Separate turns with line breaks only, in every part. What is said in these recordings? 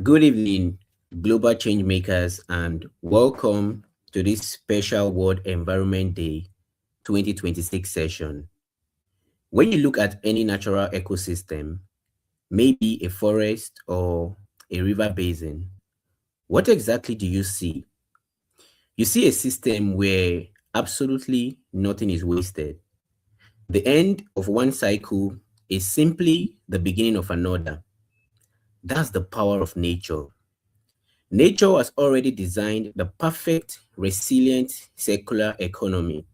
Good evening, global change makers, and welcome to this special World Environment Day 2026 session. When you look at any natural ecosystem, maybe a forest or a river basin, what exactly do you see? You see a system where absolutely nothing is wasted. The end of one cycle is simply the beginning of another. That's the power of nature. Nature has already designed the perfect, resilient, circular economy.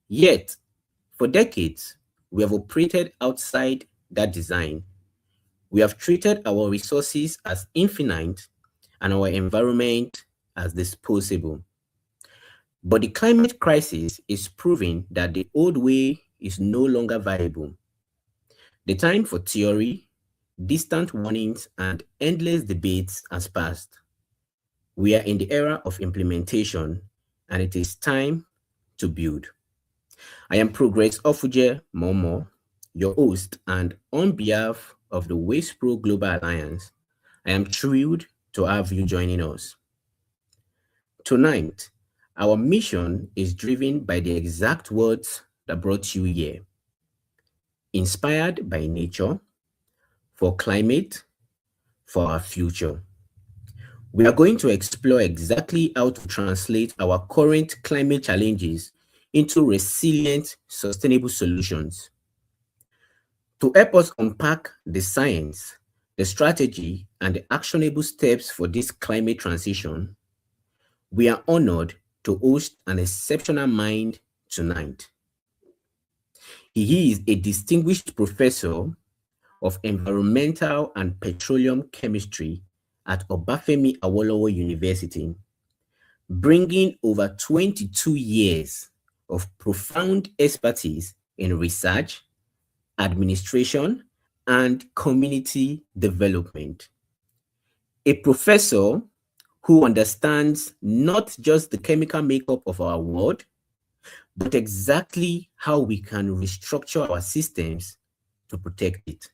Yet, for decades, we have operated outside that design. We have treated our resources as infinite and our environment as disposable. But the climate crisis is proving that the old way is no longer viable. The time for theory, distant warnings, and endless debates has passed. We are in the era of implementation, and it is time to build. I am Progress Ofuje Momo, your host, and on behalf of the WastePro Global Alliance, I am thrilled to have you joining us. Tonight, our mission is driven by the exact words that brought you here: inspired by nature, for climate, for our future. We are going to explore exactly how to translate our current climate challenges into resilient, sustainable solutions. To help us unpack the science, the strategy, and the actionable steps for this climate transition, we are honored to host an exceptional mind tonight. He is a distinguished professor of environmental and petroleum chemistry at Obafemi Awolowo University, bringing over 22 years of profound expertise in research, administration, and community development. A professor who understands not just the chemical makeup of our world, but exactly how we can restructure our systems to protect it.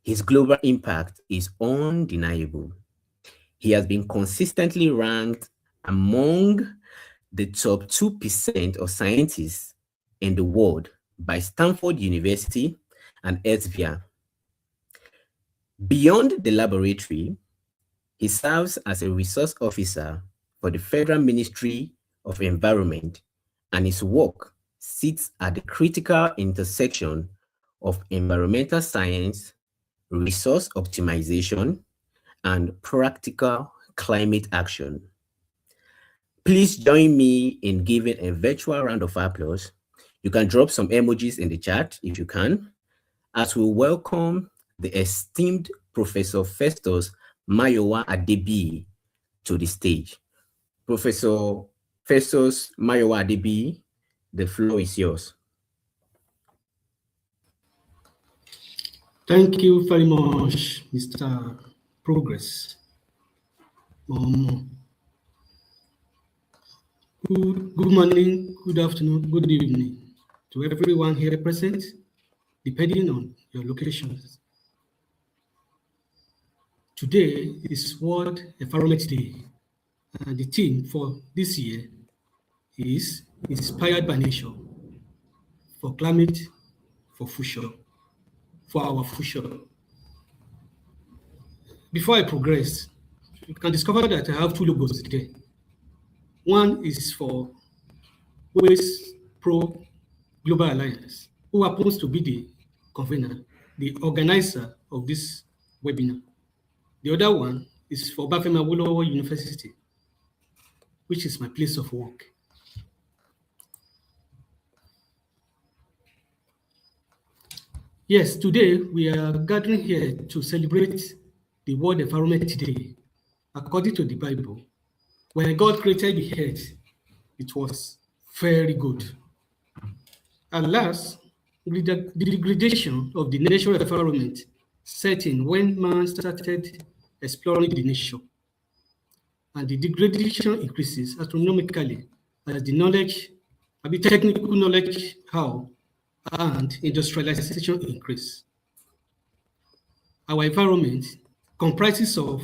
His global impact is undeniable. He has been consistently ranked among the top 2% of scientists in the world by Stanford University and Elsevier. Beyond the laboratory, he serves as a resource officer for the Federal Ministry of Environment, and his work sits at the critical intersection of environmental science, resource optimization, and practical climate action. Please join me in giving a virtual round of applause. You can drop some emojis in the chat if you can, as we welcome the esteemed Professor Festus Mayowa Adebiyi to the stage. Professor Festus Mayowa Adebiyi, the floor is yours.
Thank you very much, Mr. Progress. Good morning, good afternoon, good evening to everyone here present, depending on your locations. Today is World Environment Day, and the theme for this year is Inspired by Nature, for climate, for future, for our future. Before I progress, you can discover that I have two logos today. One is for WastePro Global Alliance, who happens to be the convener, the organizer of this webinar. The other one is for Obafemi Awolowo University, which is my place of work. Yes, today we are gathering here to celebrate the World Environment Day. According to the Bible, when God created the earth, it was very good. Alas, the degradation of the natural environment set in when man started exploring the nature, and the degradation increases astronomically as the knowledge, technical knowledge how, and industrialization increase. Our environment comprises of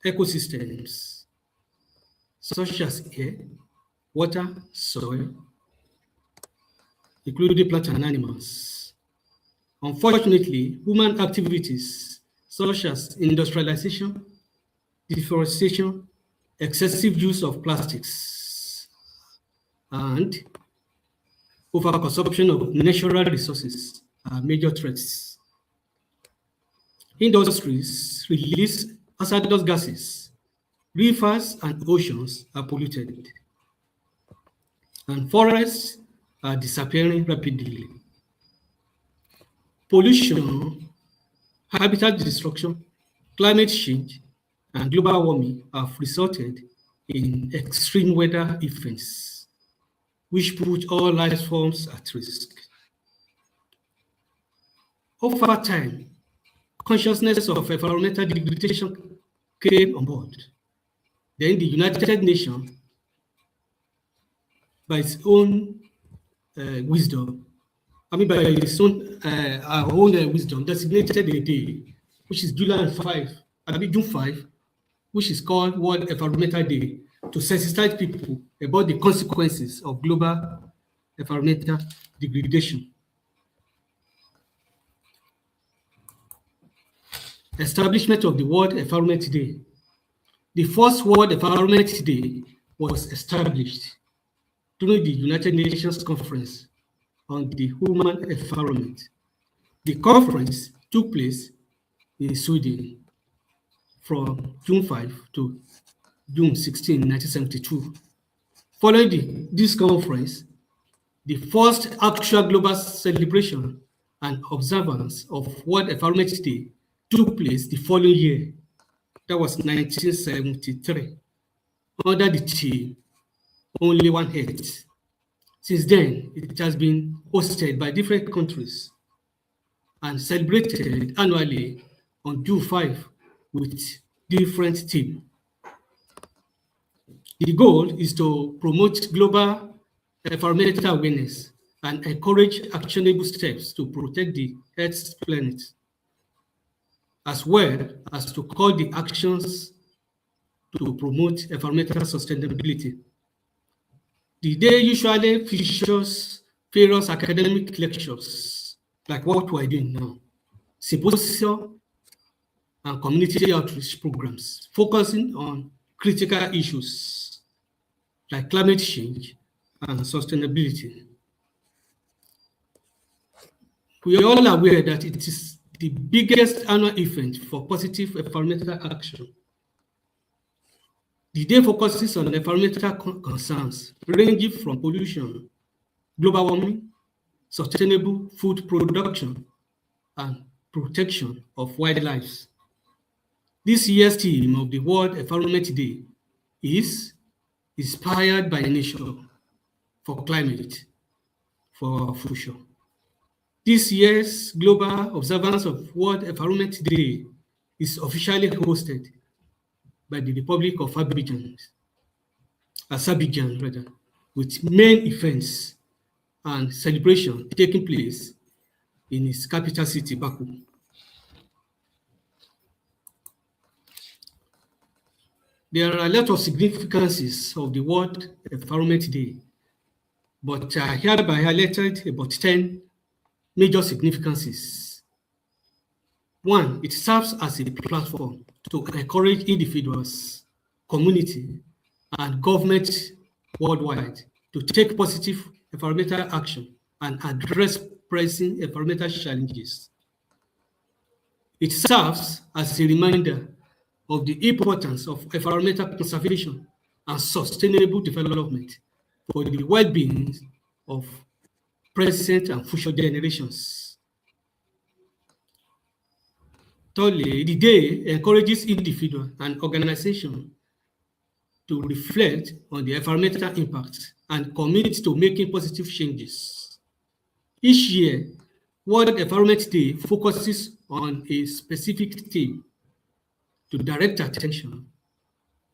ecosystems such as air, water, soil, including plants and animals. Unfortunately, human activities such as industrialization, deforestation, excessive use of plastics, and overconsumption of natural resources are major threats. Industries release hazardous gases, rivers and oceans are polluted, and forests are disappearing rapidly. Pollution, habitat destruction, climate change, and global warming have resulted in extreme weather events, which put all life forms at risk. Over time, consciousness of environmental degradation came on board. Then the United Nations, by its own wisdom, by its own our own wisdom, designated a day, which is June 5, which is called World Environmental Day, to sensitize people about the consequences of global environmental degradation. Establishment of the World Environment Day. The first World Environment Day was established during the United Nations Conference on the Human Environment. The conference took place in Sweden from June 5 to June 16, 1972. Following this conference, the first actual global celebration and observance of World Environment Day took place the following year. That was 1973, under the theme, Only One Earth. Since then, it has been hosted by different countries and celebrated annually on June 5 with different themes. The goal is to promote global environmental awareness and encourage actionable steps to protect the Earth's planet, as well as to call the actions to promote environmental sustainability. The day usually features various academic lectures, like what we're doing now, symposium, and community outreach programs, focusing on critical issues like climate change and sustainability. We are all aware that it is the biggest annual event for positive environmental action. The day focuses on environmental concerns ranging from pollution, global warming, sustainable food production, and protection of wildlife. This year's theme of the World Environment Day is inspired by nature for climate for our future. This year's global observance of World Environment Day is officially hosted by the Republic of Azerbaijan, with main events and celebration taking place in its capital city, Baku. There are a lot of significances of the World Environment Day, but I hereby highlighted about 10 major significances. One, it serves as a platform to encourage individuals, community, and government worldwide to take positive environmental action and address pressing environmental challenges. It serves as a reminder of the importance of environmental conservation and sustainable development for the well-being of present and future generations. Thirdly, the day encourages individuals and organizations to reflect on the environmental impact and commit to making positive changes. Each year, World Environment Day focuses on a specific theme to direct attention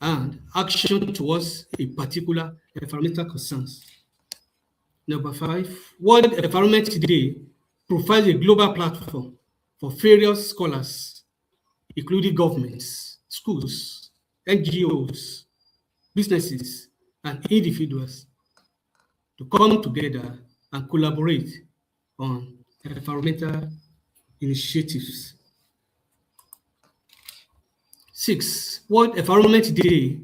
and action towards a particular environmental concerns. Number 5, World Environment Day provides a global platform for various scholars, including governments, schools, NGOs, businesses, and individuals, to come together and collaborate on environmental initiatives. 6. World Environment Day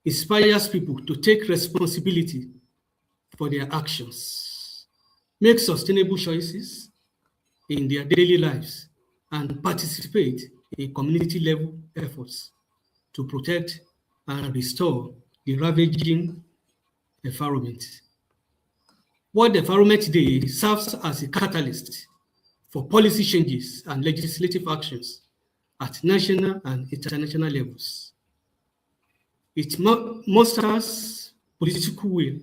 inspires people to take responsibility for their actions, make sustainable choices in their daily lives, and participate in community-level efforts to protect and restore the ravaging environment. World Environment Day serves as a catalyst for policy changes and legislative actions at national and international levels. It musters political will,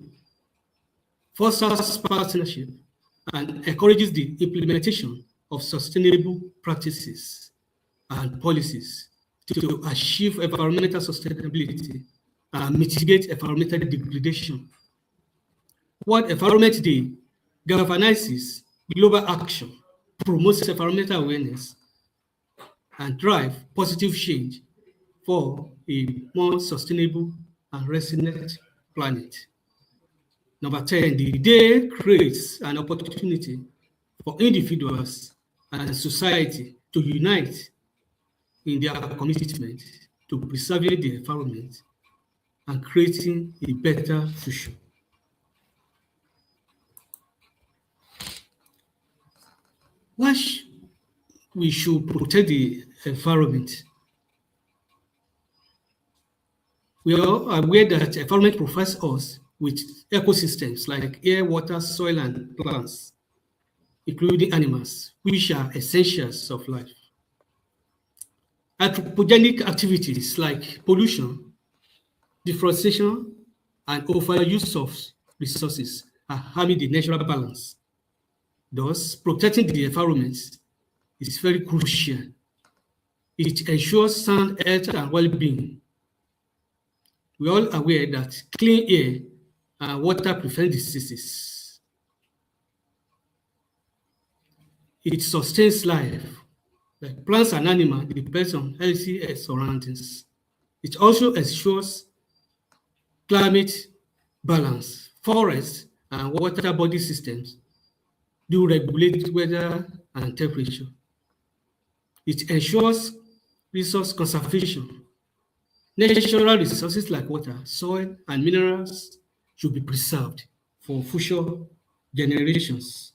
fosters partnership, and encourages the implementation of sustainable practices and policies to achieve environmental sustainability and mitigate environmental degradation. World Environment Day galvanizes global action, promotes environmental awareness, and drive positive change for a more sustainable and resilient planet. Number 10, the day creates an opportunity for individuals and society to unite in their commitment to preserving the environment and creating a better future. Why we should protect the environment? We are aware that environment provides us with ecosystems like air, water, soil, and plants, including animals, which are essentials of life. Anthropogenic activities like pollution, deforestation, and overuse of resources are harming the natural balance. Thus, protecting the environment is very crucial. It ensures sound health and well-being. We are all aware that clean air and water prevent diseases. It sustains life. Like plants and animals depend on healthy surroundings. It also ensures climate balance. Forests and water body systems do regulate weather and temperature. It ensures resource conservation. Natural resources like water, soil, and minerals should be preserved for future generations.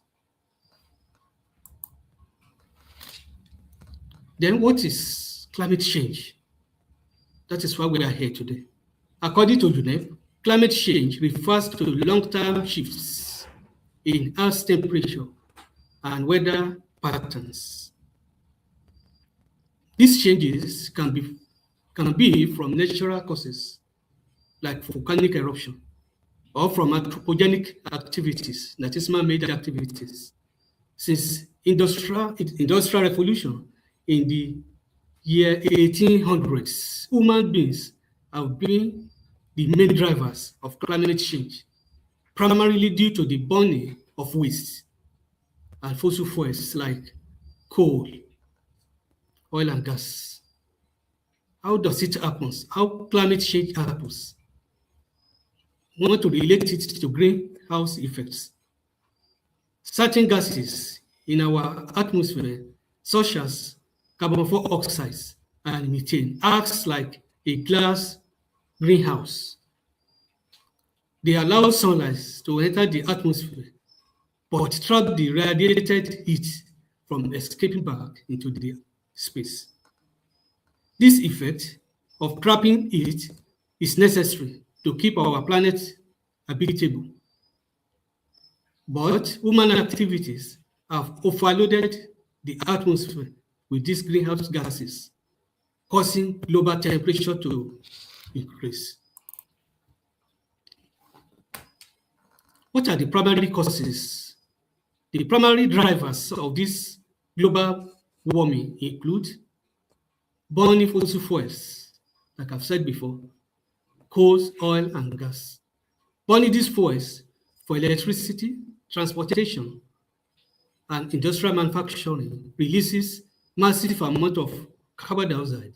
Then what is climate change? That is why we are here today. According to UNEP, climate change refers to long-term shifts in Earth's temperature and weather patterns. These changes can be from natural causes like volcanic eruption, or from anthropogenic activities, that is man-made activities. Since industrial revolution in the year 1800s, human beings have been the main drivers of climate change, primarily due to the burning of waste and fossil fuels like coal, oil, and gas. How does it happen? How climate change happens? We want to relate it to greenhouse effects. Certain gases in our atmosphere, such as carbon dioxide and methane, acts like a glass greenhouse. They allow sunlight to enter the atmosphere, but trap the radiated heat from escaping back into the space. This effect of trapping heat is necessary to keep our planet habitable. But human activities have overloaded the atmosphere with these greenhouse gases, causing global temperature to increase. What are the primary causes? The primary drivers of this global warming include burning fossil fuels, like I've said before, coal, oil, and gas. Burning these fuels for electricity, transportation, and industrial manufacturing releases massive amount of carbon dioxide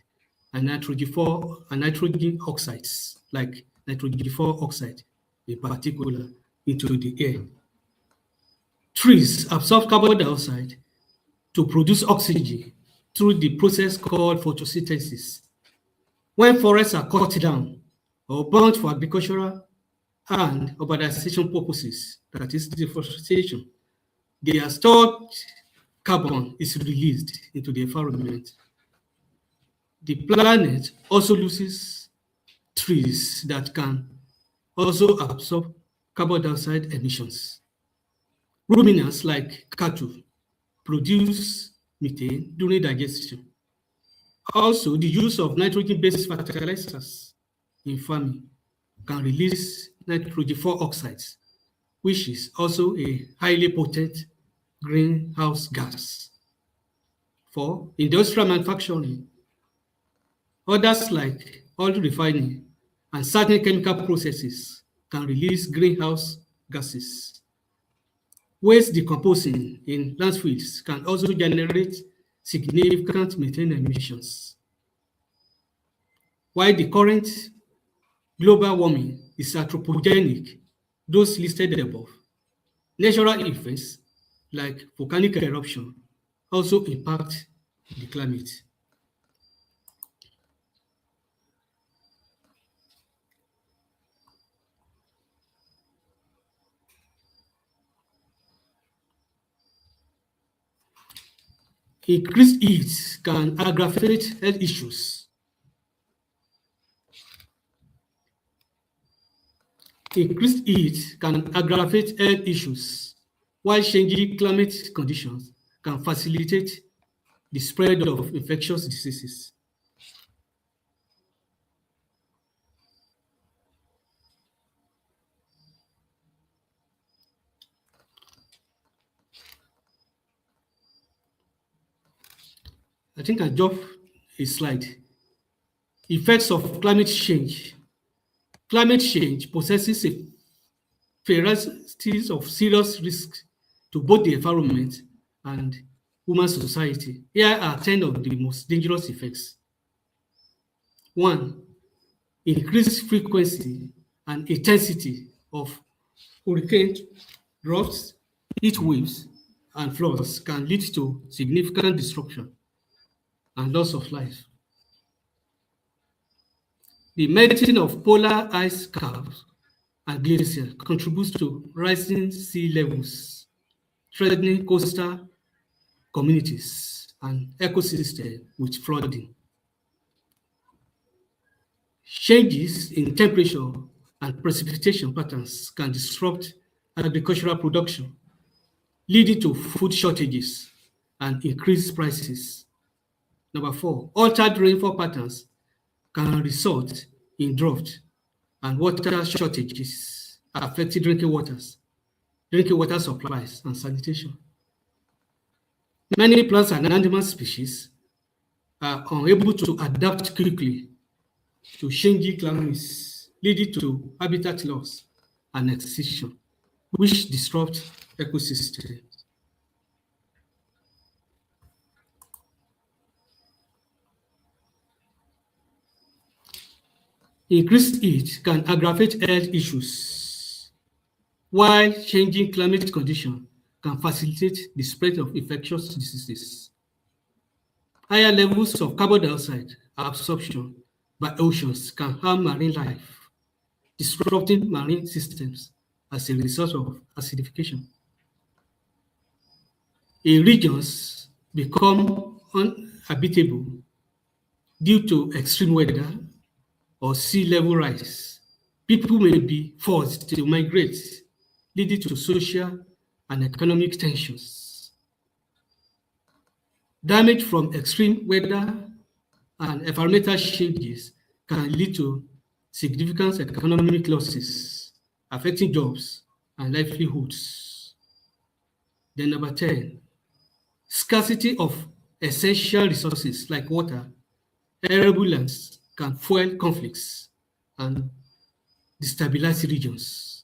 and nitrogen oxides, like nitrogen 4 oxide in particular, into the air. Trees absorb carbon dioxide to produce oxygen through the process called photosynthesis. When forests are cut down or burnt for agricultural and urbanization purposes, that is deforestation, their stored carbon is released into the environment. The planet also loses trees that can also absorb carbon dioxide emissions. Ruminants like cattle produce methane during digestion. Also, the use of nitrogen-based fertilizers in farming can release nitrogen 4 oxides, which is also a highly potent greenhouse gas. For industrial manufacturing, others like oil refining and certain chemical processes can release greenhouse gases. Waste decomposing in landfills can also generate significant methane emissions. While the current global warming is anthropogenic, those listed above, natural events like volcanic eruption also impact the climate. Increased heat can aggravate health issues. Increased heat can aggravate health issues, while changing climate conditions can facilitate the spread of infectious diseases. I think I dropped a slide. Effects of climate change. Climate change possesses a variety of serious risks to both the environment and human society. Here are 10 of the most dangerous effects. 1. Increased frequency and intensity of hurricane droughts, heat waves, and floods can lead to significant destruction and loss of life. The melting of polar ice caps and glaciers contributes to rising sea levels, threatening coastal communities and ecosystems with flooding. Changes in temperature and precipitation patterns can disrupt agricultural production, leading to food shortages and increased prices. Number 4, altered rainfall patterns can result in drought and water shortages affecting drinking water supplies, and sanitation. Many plants and animal species are unable to adapt quickly to changing climates, leading to habitat loss and extinction, which disrupt ecosystems. Increased heat can aggravate health issues, while changing climate conditions can facilitate the spread of infectious diseases. Higher levels of carbon dioxide absorption by oceans can harm marine life, disrupting marine systems as a result of acidification. Regions become uninhabitable due to extreme weather or sea level rise. People may be forced to migrate, leading to social and economic tensions. Damage from extreme weather and environmental changes can lead to significant economic losses, affecting jobs and livelihoods. Then number 10, scarcity of essential resources like water, arable lands can fuel conflicts and destabilize regions.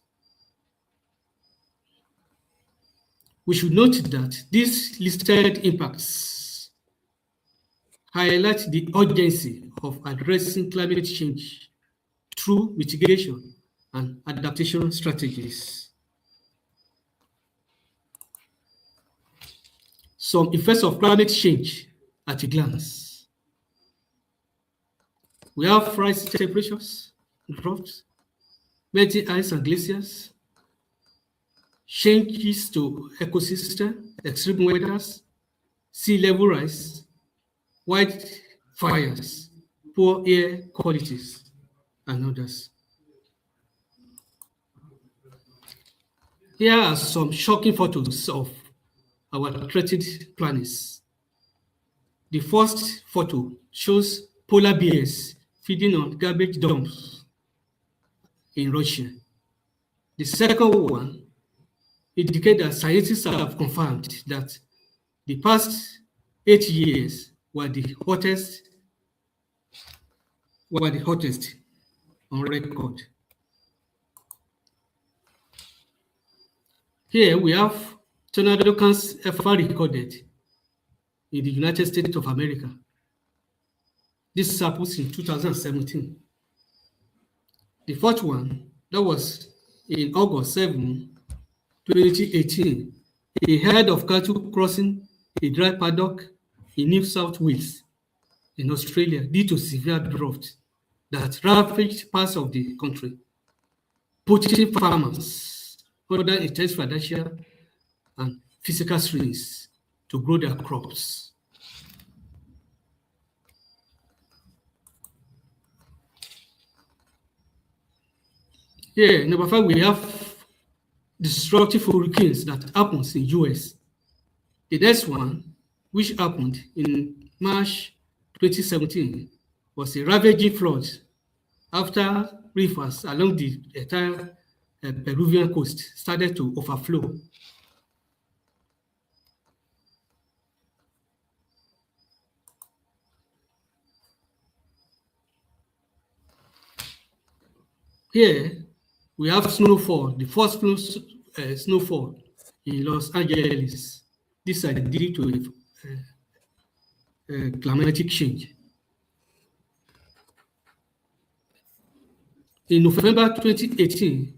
We should note that these listed impacts highlight the urgency of addressing climate change through mitigation and adaptation strategies. Some effects of climate change at a glance. We have rise temperatures, droughts, melting ice and glaciers, changes to ecosystem, extreme weathers, sea level rise, wildfires, poor air qualities, and others. Here are some shocking photos of our threatened planets. The first photo shows polar bears feeding on garbage dumps in Russia. The second one indicates that scientists have confirmed that the past 8 years were the hottest on record. Here we have tornado counts ever recorded in the United States of America. This happens in 2017. The fourth one, that was in August 7, 2018, a herd of cattle crossing a dry paddock in New South Wales in Australia due to severe drought that ravaged parts of the country, putting farmers under intense financial and physical strains to grow their crops. Here, number 5, we have destructive hurricanes that happens in US. The next one, which happened in March 2017, was a ravaging flood after rivers along the entire Peruvian coast started to overflow. Here, we have snowfall, the first snowfall in Los Angeles. This is due to climatic change. In November 2018,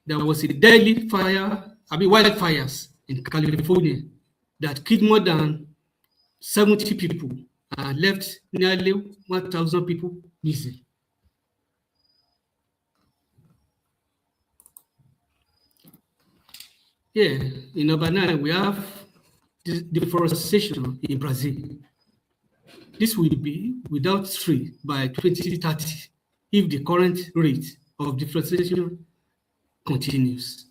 there was a deadly wildfires in California that killed more than 70 people and left nearly 1,000 people missing. Here, in number 9, we have deforestation in Brazil. This will be without tree by 2030 if the current rate of deforestation continues.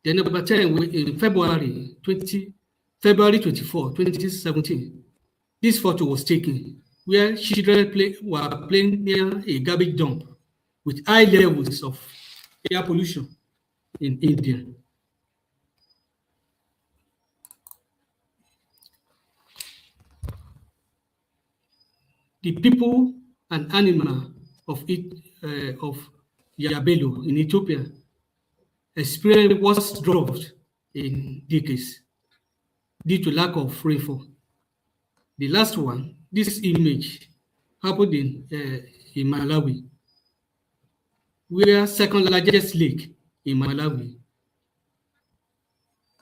Then number 10, in February 24, 2017, this photo was taken where children were playing near a garbage dump with high levels of air pollution in India. The people and animal of Yabelo in Ethiopia experienced worst drought in decades due to lack of rainfall. The last one, this image happened in Malawi, where second largest lake in Malawi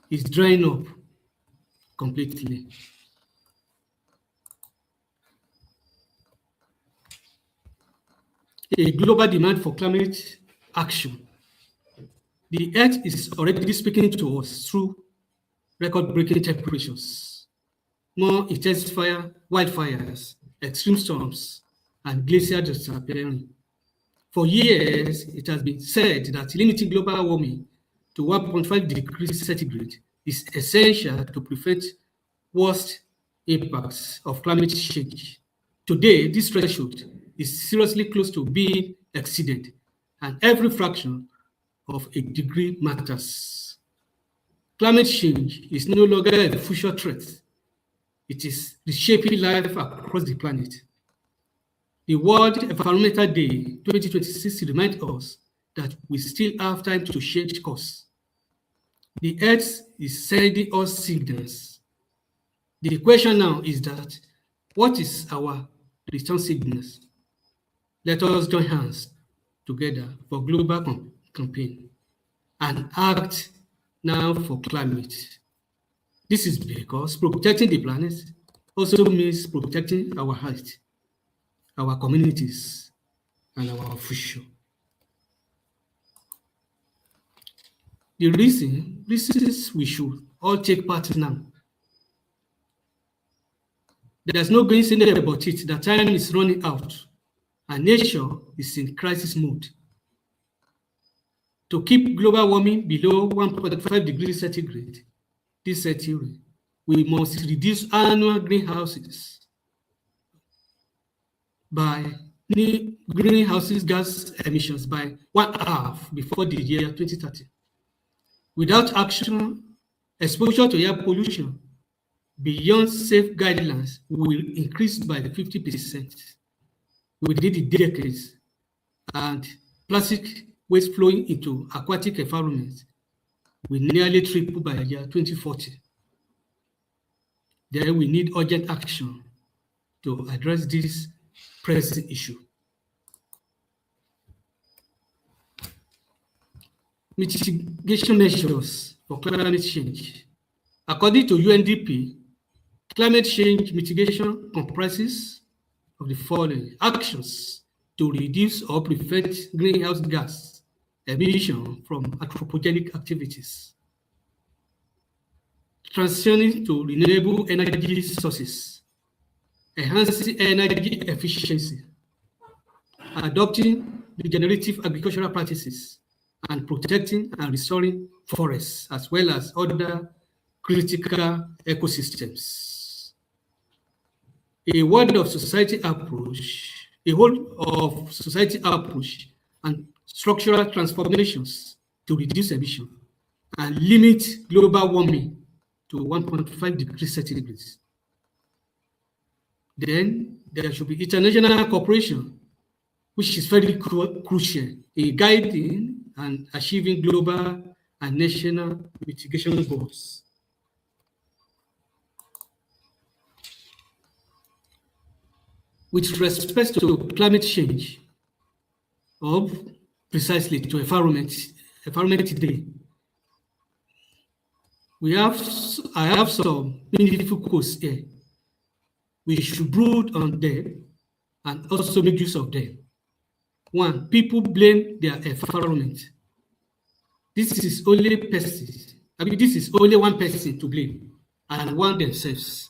is drying up completely. A global demand for climate action. The Earth is already speaking to us through record-breaking temperatures, more intense wildfires, extreme storms, and glacier disappearing. For years, it has been said that limiting global warming to 1.5 degrees centigrade is essential to prevent worst impacts of climate change. Today, this threshold is seriously close to being exceeded, and every fraction of a degree matters. Climate change is no longer a future threat. It is reshaping life across the planet. The World Environmental Day 2026 reminds us that we still have time to change course. The Earth is sending us signals. The question now is that what is our responsiveness? Let us join hands together for global campaign and act now for climate. This is because protecting the planet also means protecting our health, our communities, and our future. The reasons we should all take part now. There's no going anywhere about it. The time is running out, and nature is in crisis mode. To keep global warming below 1.5 degrees centigrade, this century, we must reduce annual greenhouse gas emissions by 1/2 before the year 2030. Without action, exposure to air pollution beyond safe guidelines will increase by 50% within the decades, and plastic waste flowing into aquatic environments will nearly triple by the year 2040. Then we need urgent action to address this pressing issue. Mitigation measures for climate change. According to UNDP, climate change mitigation comprises of the following actions to reduce or prevent greenhouse gas emission from anthropogenic activities. Transitioning to renewable energy sources, enhancing energy efficiency, adopting regenerative agricultural practices, and protecting and restoring forests, as well as other critical ecosystems. A whole of society approach and structural transformations to reduce emission and limit global warming to 1.5 degrees centigrade. Then there should be international cooperation, which is very crucial in guiding and achieving global and national mitigation goals. With respect to climate change, or precisely to environment today, I have some meaningful quotes here. We should brood on them and also make use of them. One, people blame their environment. This is only one person to blame, and one themselves.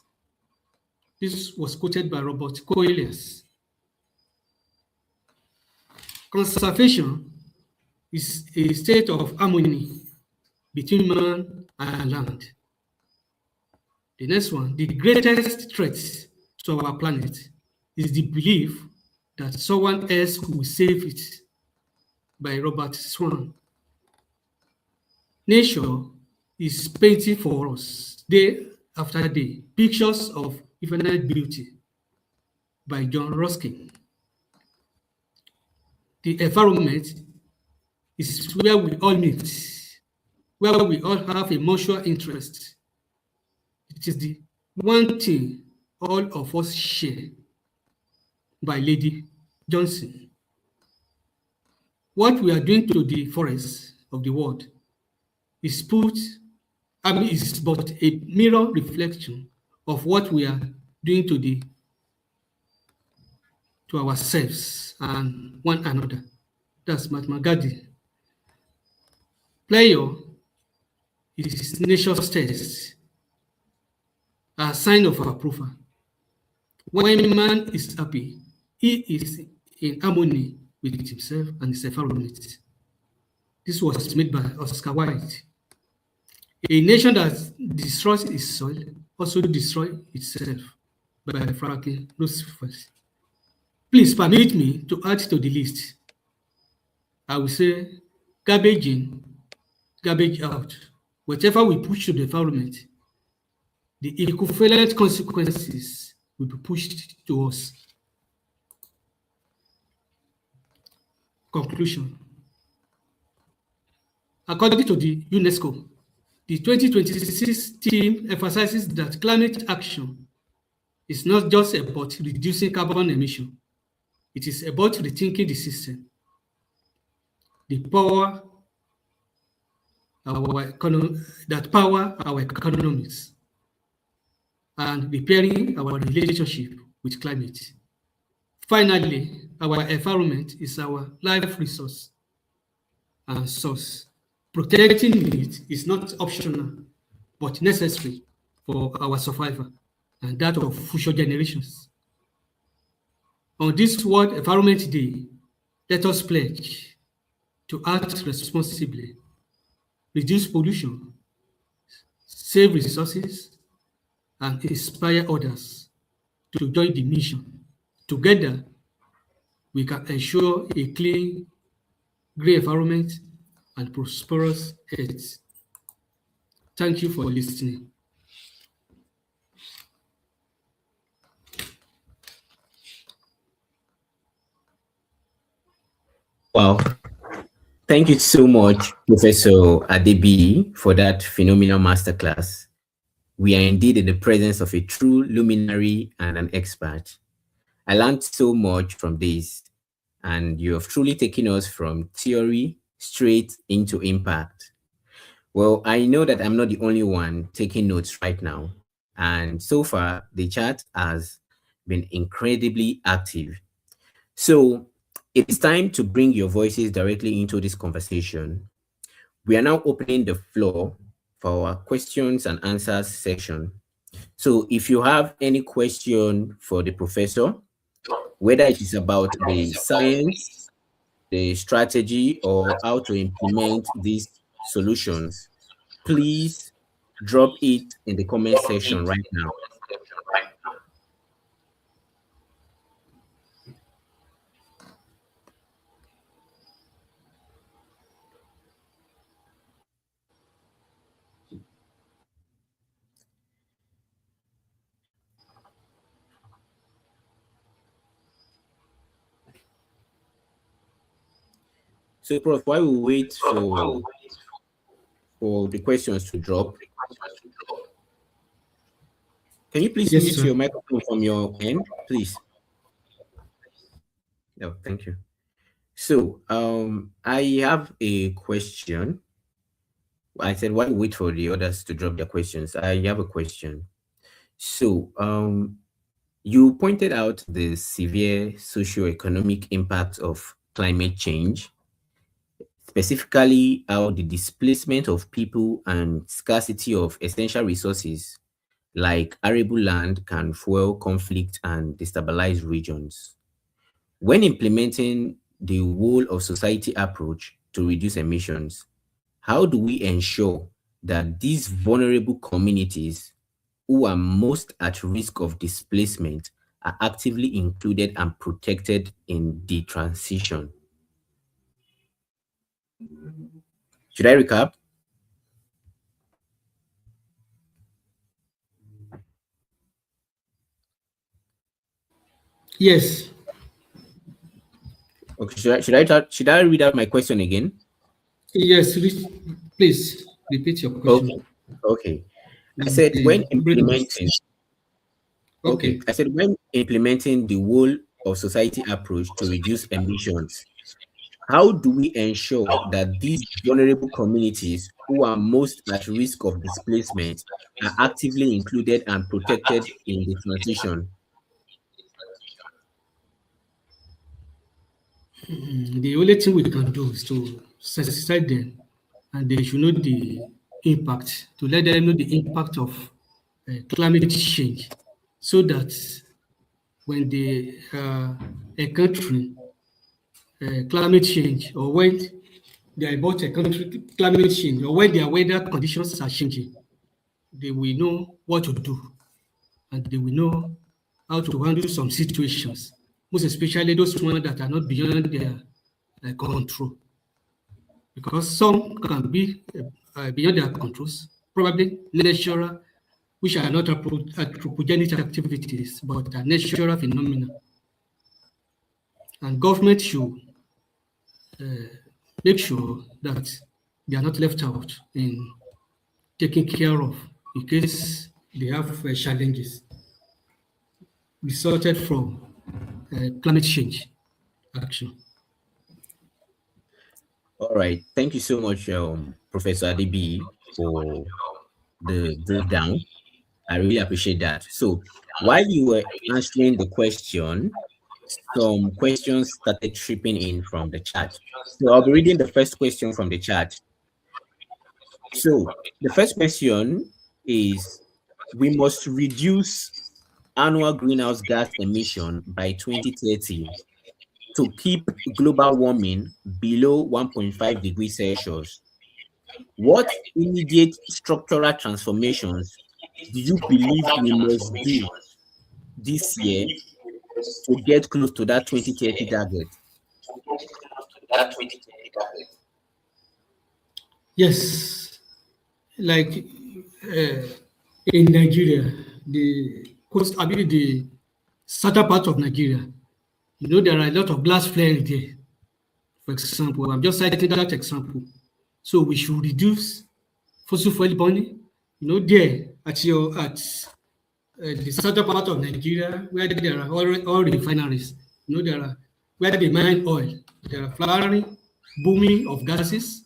This was quoted by Robert Coelius. Conservation is a state of harmony between man and land. The next one, the greatest threat to our planet is the belief that someone else will save it, by Robert Swan. Nature is painting for us day after day pictures of infinite beauty, by John Ruskin. The environment is where we all meet, where we all have a mutual interest. It is the one thing all of us share, by Lady Johnson. What we are doing to the forests of the world is but a mirror reflection of what we are doing to ourselves and one another. That's Mahatma Gandhi. Pleasure is nature's test, a sign of approval. When man is happy, he is in harmony with himself and his environment. This was made by Oscar Wilde. A nation that destroys its soil also destroys itself, by Franklin Roosevelt. Please permit me to add to the list. I will say garbage in, garbage out. Whatever we push to the environment, the equivalent consequences will be pushed to us. Conclusion. According to the UNESCO, The 2026 theme emphasizes that climate action is not just about reducing carbon emission. It is about rethinking the system, the power that power our economies, and repairing our relationship with climate. Finally, our environment is our life resource and source. Protecting it is not optional, but necessary for our survival and that of future generations. On this World Environment Day, let us pledge to act responsibly, reduce pollution, save resources, and inspire others to join the mission. Together, we can ensure a clean, green environment and prosperous Earth. Thank you for listening.
Wow. Thank you so much, Professor Adebiyi, for that phenomenal masterclass. We are indeed in the presence of a true luminary and an expert. I learned so much from this, and you have truly taken us from theory straight into impact. Well, I know that I'm not the only one taking notes right now, and so far the chat has been incredibly active. So it's time to bring your voices directly into this conversation. We are now opening the floor for our questions and answers section. So if you have any question for the professor, whether it is about the science, the strategy, or how to implement these solutions, please drop it in the comment section right now. So, Prof, while we wait for the questions to drop, can you please
Yes,
mute
sir.
your microphone from your end, please? No, thank you. So, I have a question. I said, while we wait for the others to drop their questions, I have a question. So, you pointed out the severe socio-economic impact of climate change, specifically how the displacement of people and scarcity of essential resources like arable land can fuel conflict and destabilize regions. When implementing the whole of society approach to reduce emissions, how do we ensure that these vulnerable communities who are most at risk of displacement are actively included and protected in the transition? Should I recap?
Yes,
Okay, should I read out my question again?
yes, please repeat your
Okay,
question.
okay. I said when
Brief.
implementing, okay,
Okay.
I said when implementing the whole of society approach to reduce emissions, how do we ensure that these vulnerable communities who are most at risk of displacement are actively included and protected in the transition?
The only thing we can do is to sensitize them, and they should know the impact, to let them know the impact of climate change, so that when they encounter climate change, or when they are about to encounter climate change, or when their weather conditions are changing, they will know what to do, and they will know how to handle some situations, most especially those ones that are not beyond their control, because some can be beyond their controls, probably natural, which are not anthropogenic activities, but are natural phenomena. And government should make sure that they are not left out in taken care of in case they have challenges resulted from climate change action.
All right. Thank you so much, Professor Adebiyi, for the breakdown. I really appreciate that. So while you were answering the question, some questions started tripping in from the chat. So I'll be reading the first question from the chat. So the first question is, we must reduce annual greenhouse gas emission by 2030 to keep global warming below 1.5 degrees Celsius. What immediate structural transformations do you believe we must do this year to get close to that 2030 target?
Yes, like in Nigeria, the coast, I mean the southern part of Nigeria, there are a lot of glass flares there. For example, I'm just citing that example. So we should reduce fossil fuel burning. There at the southern part of Nigeria, where there are oil refineries, there are where they mine oil, there are flaring, booming of gases.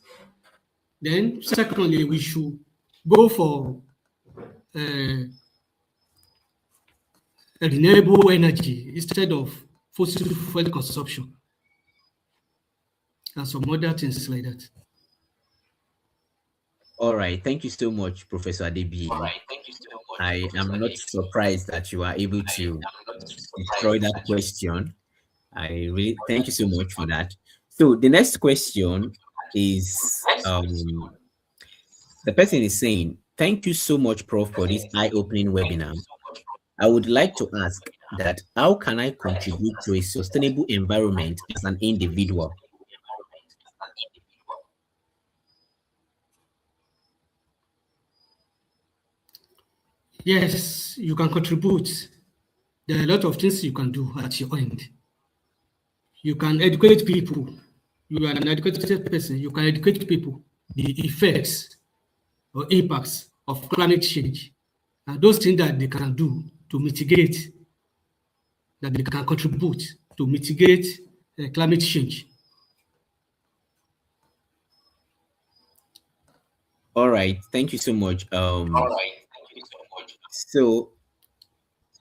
Then, secondly, we should go for uh, renewable energy instead of fossil fuel consumption and some other things like that.
All right. Thank you so much, Professor Adebiyi. I am not surprised that you are able to destroy that question. I really thank you so much for that. So the next question is, the person is saying, thank you so much, Prof, for this eye-opening webinar. I would like to ask that how can I contribute to a sustainable environment as an individual?
Yes, you can contribute. There are a lot of things you can do at your end. You can educate people. You are an educated person. You can educate people the effects or impacts of climate change and those things that they can do to mitigate, that they can contribute to mitigate climate change.
All right, thank you so much. So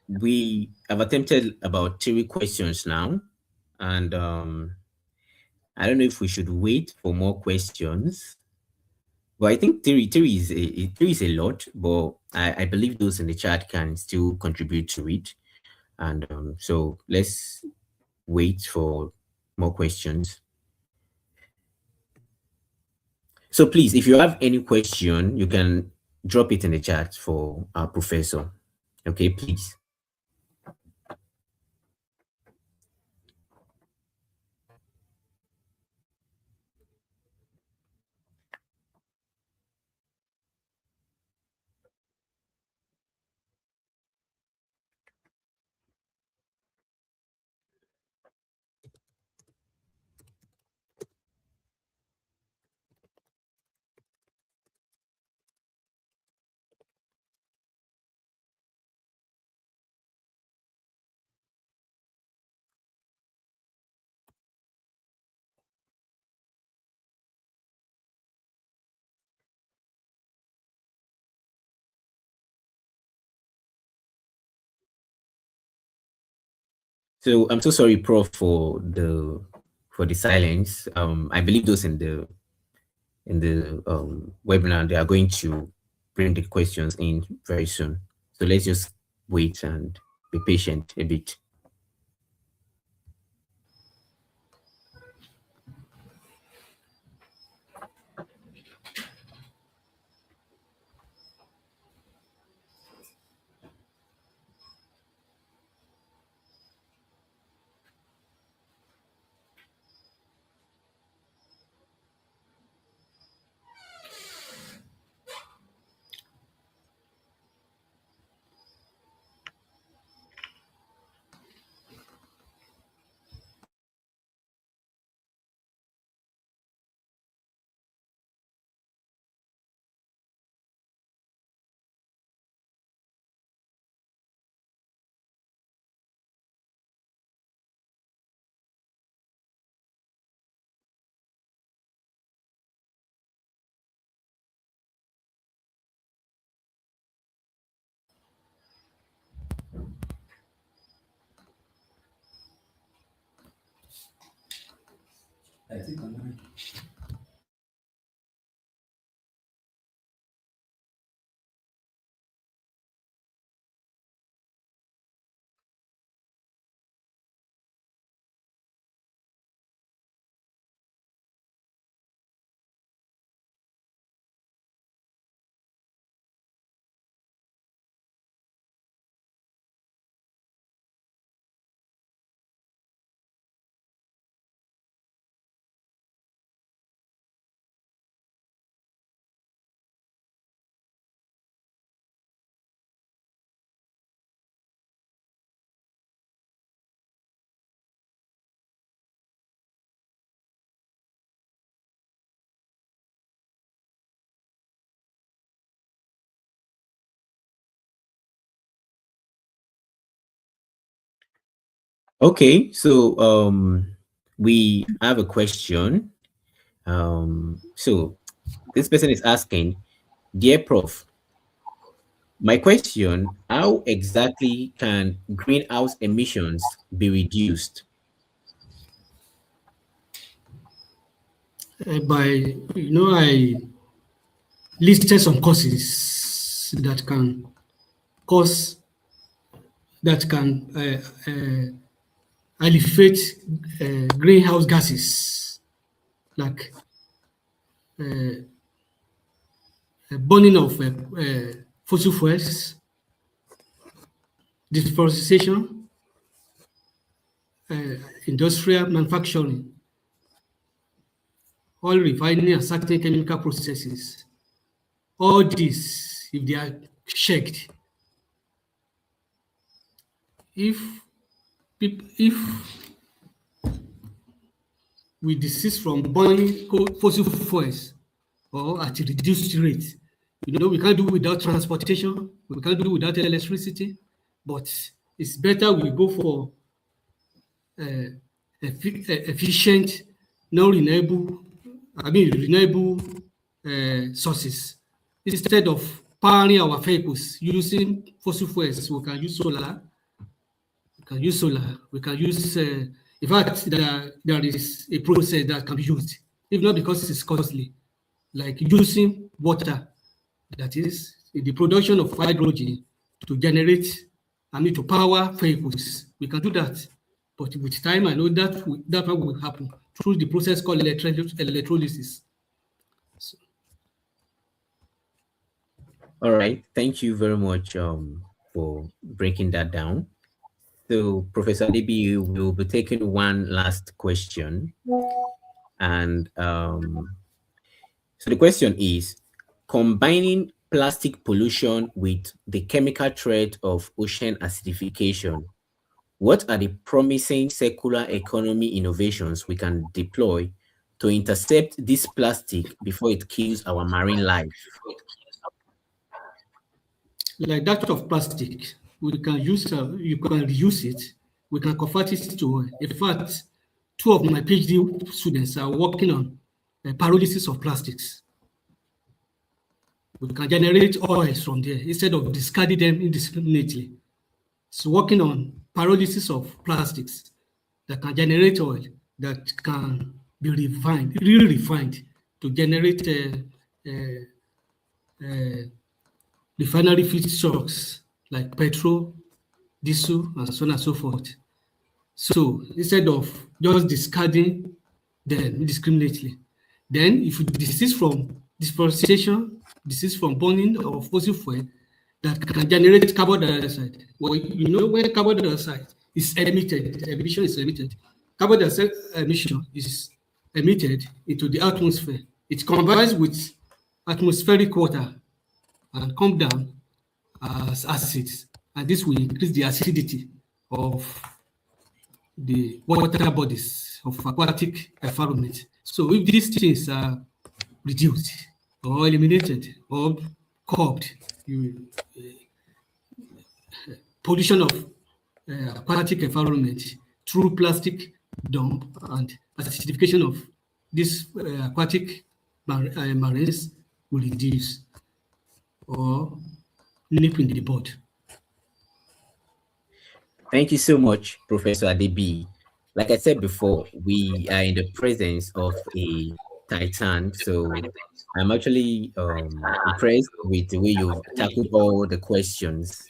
we have attempted about 3 questions now, and I don't know if we should wait for more questions. But I think three is a lot, but I believe those in the chat can still contribute to it. And so let's wait for more questions. So please, if you have any question, you can drop it in the chat for our professor. Okay, please. So I'm so sorry, Prof, for the silence. I believe those in the webinar, they are going to bring the questions in very soon. So let's just wait and be patient a bit. Okay, so we have a question. So this person is asking, dear Prof, my question, how exactly can greenhouse emissions be reduced?
By, I listed some causes that can cause, that can alleviate greenhouse gases, like burning of fossil fuels, deforestation, industrial manufacturing, oil refining and certain chemical processes. All these, if they are checked, if if we desist from burning fossil fuels or at a reduced rate, we can't do without transportation, we can't do without electricity, but it's better we go for efficient, non-renewable, renewable sources. Instead of powering our vehicles using fossil fuels, we can use solar, we can use, in fact, there is a process that can be used, if not because it's costly, like using water, that is the production of hydrogen to generate, to power vehicles. We can do that. But with time, I know that will happen through the process called electrolysis. So,
All right, thank you very much for breaking that down. So, Professor Adebiyi will be taking one last question. And so the question is, combining plastic pollution with the chemical threat of ocean acidification, what are the promising circular economy innovations we can deploy to intercept this plastic before it kills our marine life?
like that of plastic, we can use, you can reuse it, we can convert it to oil. In fact, two of my PhD students are working on pyrolysis of plastics. We can generate oils from there instead of discarding them indiscriminately. So working on pyrolysis of plastics that can generate oil that can be refined, really refined to generate refinery feedstocks like petrol, diesel, and so on and so forth. So instead of just discarding them indiscriminately, then if you desist from deforestation, desist from burning of fossil fuel that can generate carbon dioxide. Well, when carbon dioxide is emitted, emission is emitted, carbon dioxide emission is emitted into the atmosphere. It combines with atmospheric water and come down as acids, and this will increase the acidity of the water bodies of aquatic environment. So if these things are reduced or eliminated or curbed, pollution of aquatic environment through plastic dump and acidification of these aquatic marines will reduce or nip in the bud.
Thank you so much, Professor Adebiyi. Like I said before, we are in the presence of a titan. So I'm actually impressed with the way you've tackled all the questions.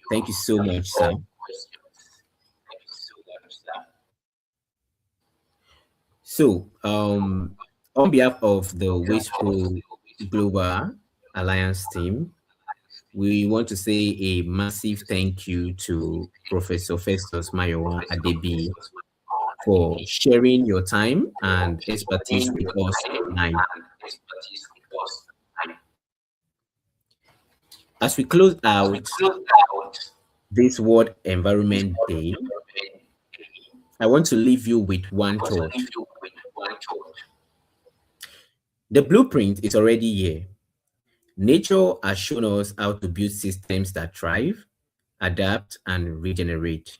Thank you so much, sir. So, on behalf of the WastePro Global Alliance team, we want to say a massive thank you to Professor Festus Mayowa Adebiyi for sharing your time and expertise with us tonight. As we close out this World Environment Day, I want to leave you with one thought. The blueprint is already here. Nature has shown us how to build systems that thrive, adapt, and regenerate.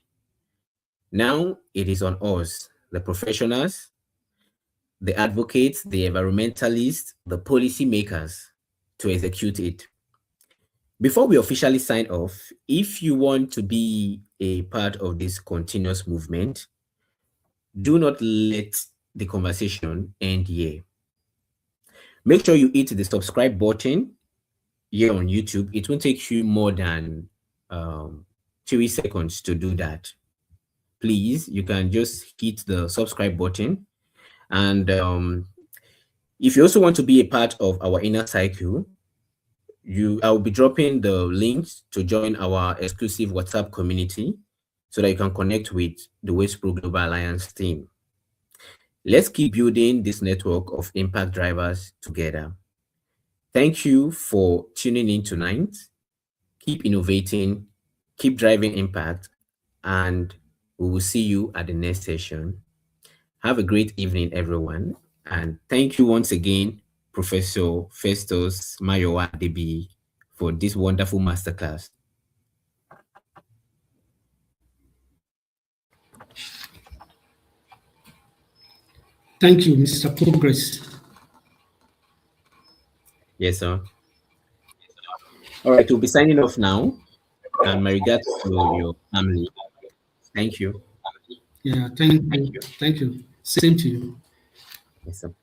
Now it is on us, the professionals, the advocates, the environmentalists, the policymakers, to execute it. Before we officially sign off, if you want to be a part of this continuous movement, do not let the conversation end here. Make sure you hit the subscribe button here on YouTube. It won't take you more than 3 seconds to do that. Please, you can just hit the subscribe button. And if you also want to be a part of our inner cycle, I'll be dropping the links to join our exclusive WhatsApp community so that you can connect with the WastePro Global Alliance team. Let's keep building this network of impact drivers together. Thank you for tuning in tonight. Keep innovating, keep driving impact, and we will see you at the next session. Have a great evening, everyone. And thank you once again, Professor Festus Mayowa Adebiyi, for this wonderful masterclass.
Thank you, Mr. Progress.
Yes, sir. All right, we'll be signing off now. And my regards to your family. Thank you.
Yeah, thank you. Thank you. Same to you.
Yes, sir.